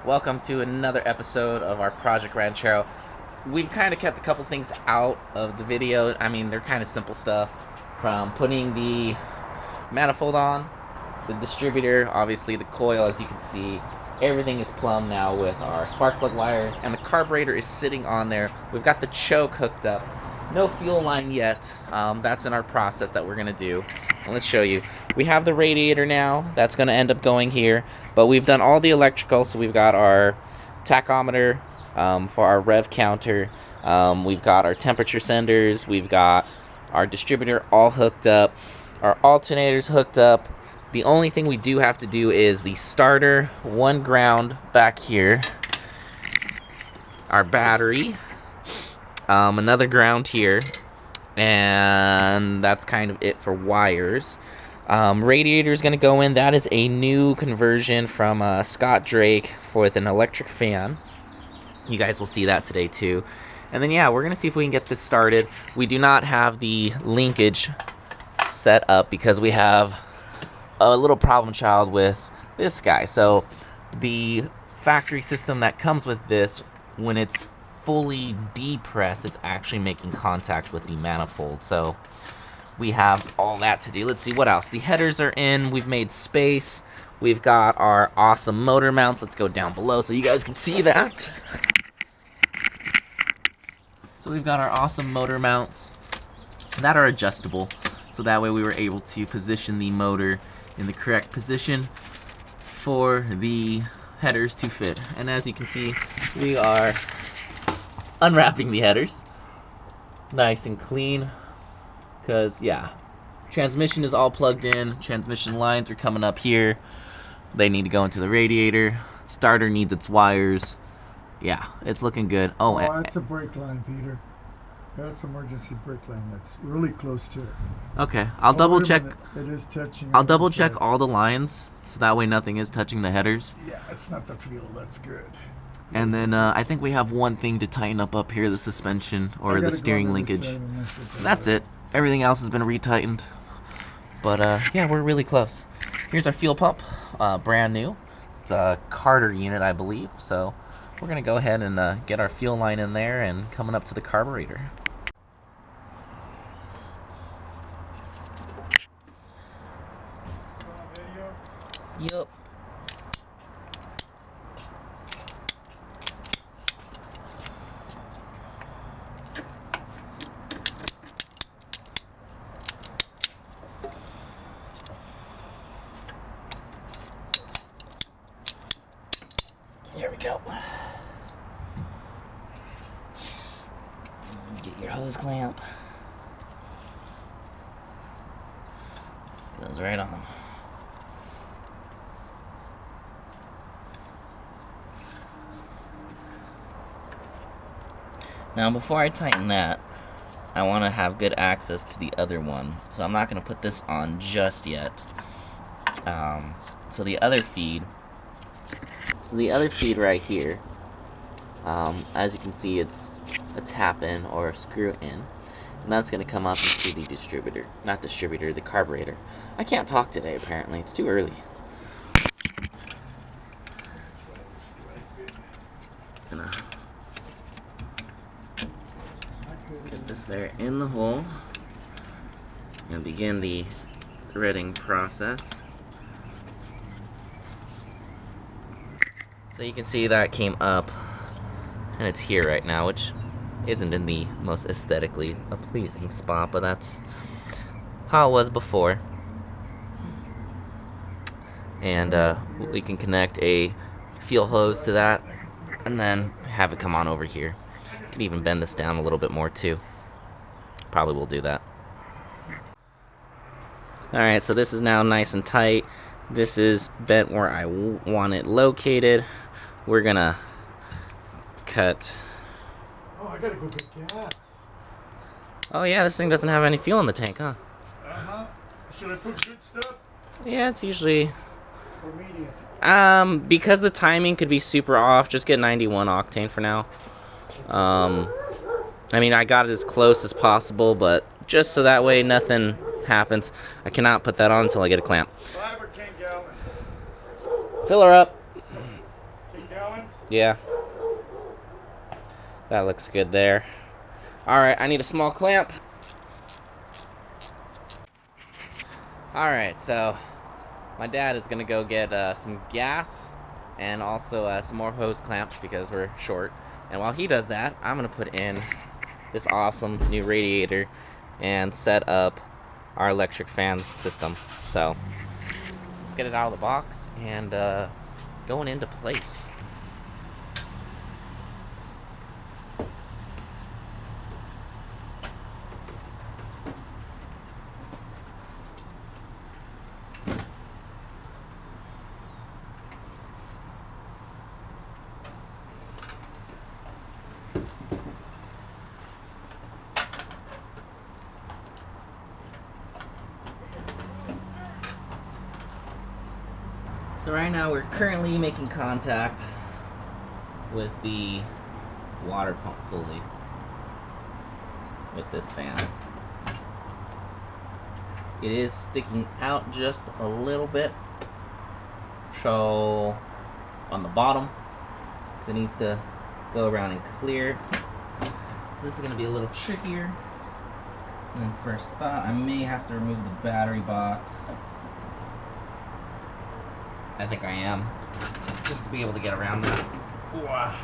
Welcome to another episode of our Project Ranchero. We've kind of kept a couple things out of the video. I mean, they're kind of simple stuff, from putting the manifold on, the distributor, obviously the coil, as you can see. Everything is plumbed now with our spark plug wires, and the carburetor is sitting on there. We've got the choke hooked up. No fuel line yet. That's in our process that we're going to do. And let's show you. We have the radiator now. That's going to end up going here. But we've done all the electrical. So we've got our tachometer for our rev counter. We've got our temperature senders. We've got our distributor all hooked up. Our alternators hooked up. The only thing we do have to do is the starter, one ground back here. Our battery. Another ground here, and that's kind of it for wires. Radiator is going to go in. That is a new conversion from Scott Drake with an electric fan. You guys will see that today too. And then yeah, we're going to see if we can get this started. We do not have the linkage set up because we have a little problem child with this guy. So the factory system that comes with this, when it's fully depressed, it's actually making contact with the manifold. So we have all that to do. Let's see what else. The headers are in. We've made space. We've got our awesome motor mounts. Let's go down below so you guys can see that. So we've got our awesome motor mounts that are adjustable. So that way we were able to position the motor in the correct position for the headers to fit. And as you can see, we are unwrapping the headers nice and clean, because yeah, transmission is all plugged in. Transmission lines are coming up here. They need to go into the radiator. Starter needs its wires. Yeah, it's looking good. Oh, that's a brake line, Peter. That's emergency brake line. That's really close to it. Okay, I'll double check. It is touching. I'll double check all the lines so that way nothing is touching the headers. Yeah, it's not the fuel. That's good. And then I think we have one thing to tighten up here, the suspension or the steering linkage. That's it. Everything else has been retightened. But yeah, we're really close. Here's our fuel pump, brand new. It's a Carter unit, I believe. So we're gonna go ahead and get our fuel line in there and coming up to the carburetor. Yup. There we go. Get your hose clamp. Goes right on. Now before I tighten that, I want to have good access to the other one. So I'm not going to put this on just yet. So the other feed right here, as you can see, it's a tap in or a screw in, and that's going to come up into the distributor. Not distributor, the carburetor. I can't talk today apparently, it's too early. Gonna get this there in the hole and begin the threading process. So you can see that came up, and it's here right now, which isn't in the most aesthetically pleasing spot, but that's how it was before. And we can connect a fuel hose to that, and then have it come on over here. Could even bend this down a little bit more too. Probably will do that. Alright, so this is now nice and tight. This is bent where I want it located. We're gonna cut. Oh, I gotta go get gas. Oh yeah, this thing doesn't have any fuel in the tank, huh? Uh-huh. Should I put good stuff Yeah, it's usually or medium? Because the timing could be super off, just get 91 octane for now. I mean, I got it as close as possible, but just so that way nothing happens. I cannot put that on until I get a clamp. 5 or 10 gallons. Fill her up. Take gallons? Yeah. That looks good there. Alright, I need a small clamp. Alright, so my dad is gonna go get some gas and also some more hose clamps because we're short. And while he does that, I'm gonna put in this awesome new radiator and set up our electric fan system. So let's get it out of the box and going into place. So right now we're currently making contact with the water pump pulley with this fan. It is sticking out just a little bit, so on the bottom, because it needs to go around and clear. So this is going to be a little trickier than first thought. I may have to remove the battery box. I think I am, just to be able to get around that. Wow.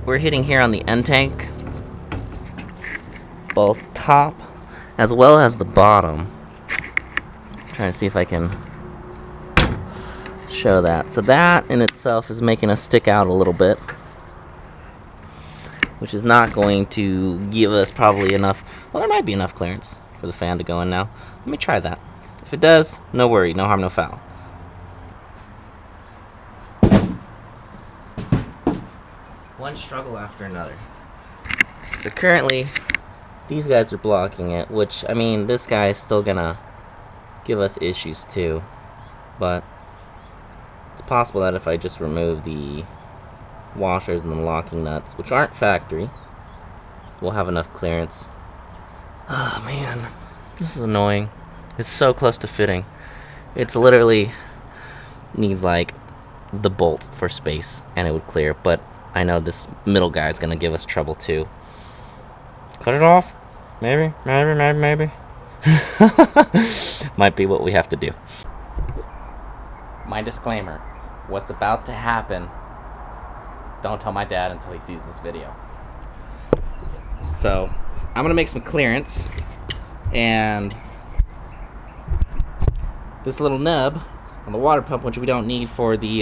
We're hitting here on the end tank, both top as well as the bottom. I'm trying to see if I can show that. So that in itself is making us stick out a little bit, which is not going to give us probably enough. Well, there might be enough clearance for the fan to go in now. Let me try that. If it does, no worry, no harm, no foul. One struggle after another. So currently, these guys are blocking it, which, I mean, this guy is still gonna give us issues too. But it's possible that if I just remove the washers and the locking nuts, which aren't factory, we'll have enough clearance. Oh man, this is annoying. It's so close to fitting. It's literally needs like the bolt for space and it would clear, but I know this middle guy is gonna give us trouble too. Cut it off? Maybe. Might be what we have to do. My disclaimer, what's about to happen, don't tell my dad until he sees this video. So, I'm gonna make some clearance, and this little nub on the water pump, which we don't need for the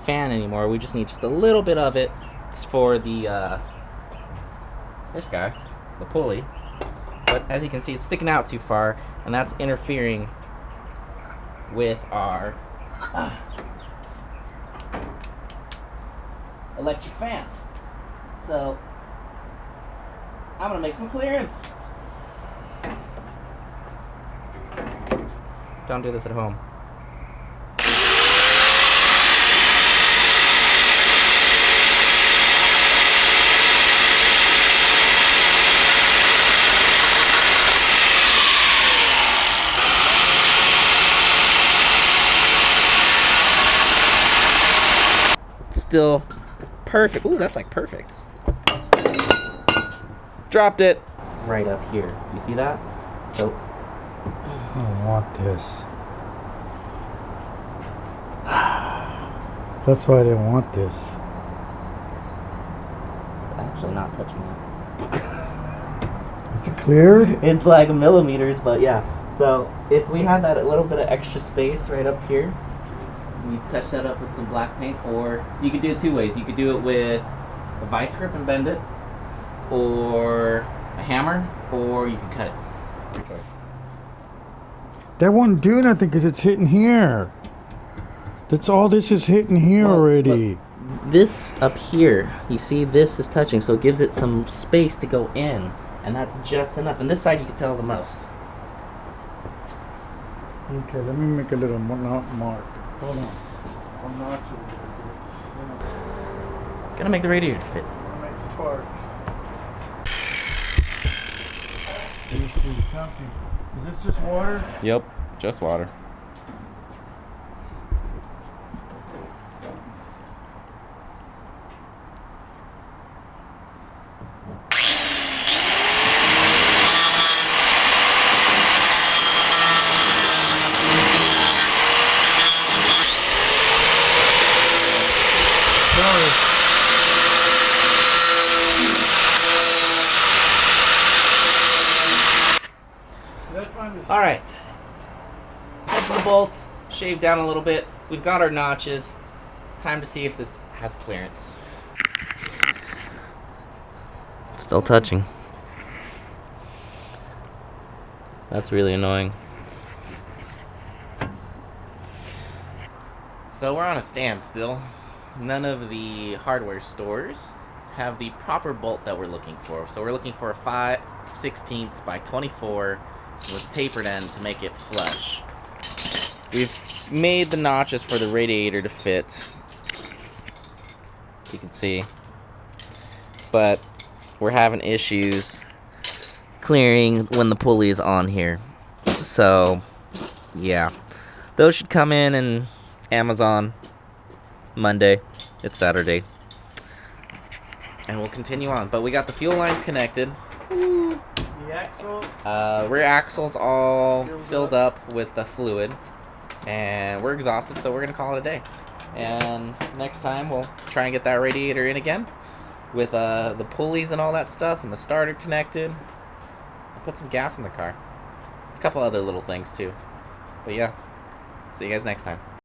fan anymore, we just need just a little bit of it. It's for the this guy, the pulley. But as you can see, it's sticking out too far, and that's interfering with our electric fan. So I'm gonna make some clearance. Don't do this at home. Still perfect. Ooh, that's like perfect. Dropped it right up here. You see that? So I don't want this. That's why I didn't want this. actually not touching it. It's clear? It's like millimeters, but yeah. So if we had that little bit of extra space right up here, you touch that up with some black paint, or you could do it two ways. You could do it with a vice grip and bend it, or a hammer, or you could cut it. Your choice. That won't do nothing because it's hitting here. That's all this is hitting here already. Look, this up here, you see this is touching, so it gives it some space to go in, and that's just enough. And this side you can tell the most. Okay, let me make a little mark. Hold on. I'm not sure. Gotta make the radiator fit. Make sparks. AC, pumping. Is this just water? Yep, just water. Alright. Head to the bolts, shave down a little bit. We've got our notches. Time to see if this has clearance. Still touching. That's really annoying. So we're on a standstill. None of the hardware stores have the proper bolt that we're looking for. So we're looking for a 5/16 by 24 with tapered end to make it flush. We've made the notches for the radiator to fit. You can see. But we're having issues clearing when the pulley is on here. So, yeah. Those should come in Amazon Monday. It's Saturday. And we'll continue on. But we got the fuel lines connected. The axle? Rear axle's all filled up with the fluid. And we're exhausted, so we're going to call it a day. And next time we'll try and get that radiator in again with the pulleys and all that stuff and the starter connected. I'll put some gas in the car. There's a couple other little things too. But yeah, see you guys next time.